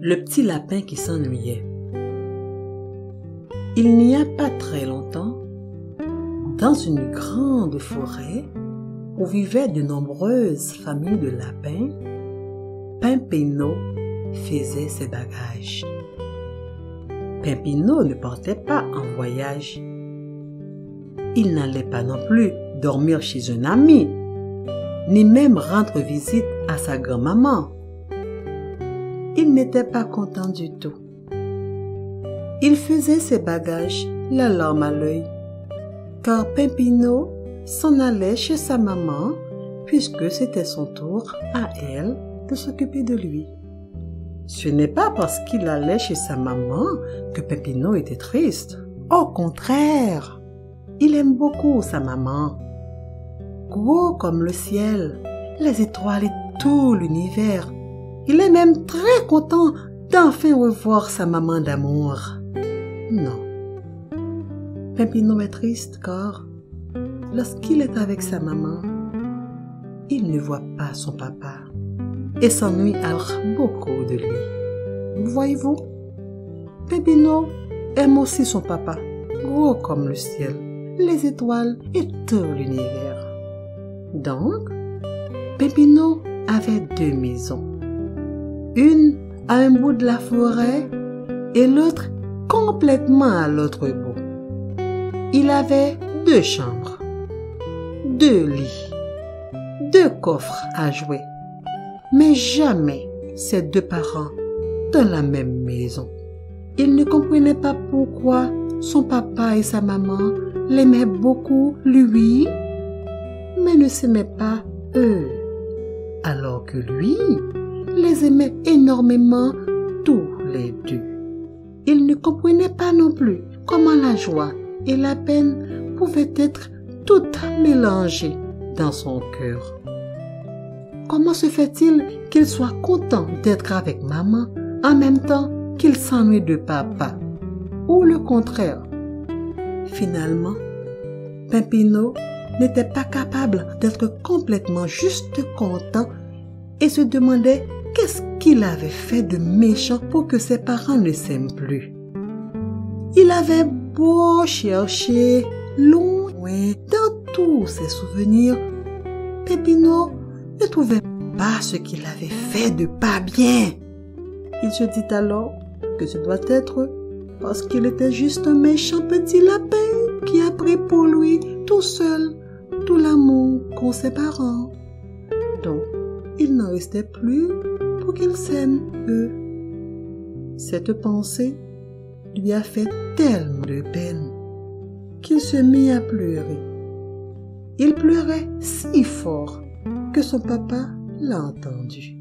Le petit lapin qui s'ennuyait. Il n'y a pas très longtemps, dans une grande forêt où vivaient de nombreuses familles de lapins, Pimpinot faisait ses bagages. Pimpinot ne partait pas en voyage. Il n'allait pas non plus dormir chez un ami, ni même rendre visite à sa grand-maman. Il n'était pas content du tout. Il faisait ses bagages, la larme à l'œil, car Pimpinot s'en allait chez sa maman, puisque c'était son tour à elle de s'occuper de lui. Ce n'est pas parce qu'il allait chez sa maman que Pimpinot était triste. Au contraire, il aime beaucoup sa maman. Gros comme le ciel, les étoiles et tout l'univers. Il est même très content d'enfin revoir sa maman d'amour. Non, Pimpinot est triste car lorsqu'il est avec sa maman, il ne voit pas son papa et s'ennuie alors beaucoup de lui. Voyez-vous, Pimpinot aime aussi son papa, gros comme le ciel, les étoiles et tout l'univers. Donc, Pimpinot avait deux maisons. Une à un bout de la forêt et l'autre complètement à l'autre bout. Il avait deux chambres, deux lits, deux coffres à jouer, mais jamais ses deux parents dans la même maison. Il ne comprenait pas pourquoi son papa et sa maman l'aimaient beaucoup, lui, mais ne s'aimaient pas eux, alors que lui les aimait énormément tous les deux. Il ne comprenait pas non plus comment la joie et la peine pouvaient être toutes mélangées dans son cœur. Comment se fait-il qu'il soit content d'être avec maman en même temps qu'il s'ennuie de papa? Ou le contraire? Finalement, Pimpinot n'était pas capable d'être complètement juste content et se demandait qu'est-ce qu'il avait fait de méchant pour que ses parents ne s'aiment plus. Il avait beau chercher loin dans tous ses souvenirs, Pimpinot ne trouvait pas ce qu'il avait fait de pas bien. Il se dit alors que ce doit être parce qu'il était juste un méchant petit lapin qui a pris pour lui tout seul tout l'amour qu'ont ses parents. Donc, il n'en restait plus pour qu'ils s'aiment, eux. Cette pensée lui a fait tellement de peine qu'il se mit à pleurer. Il pleurait si fort que son papa l'a entendu.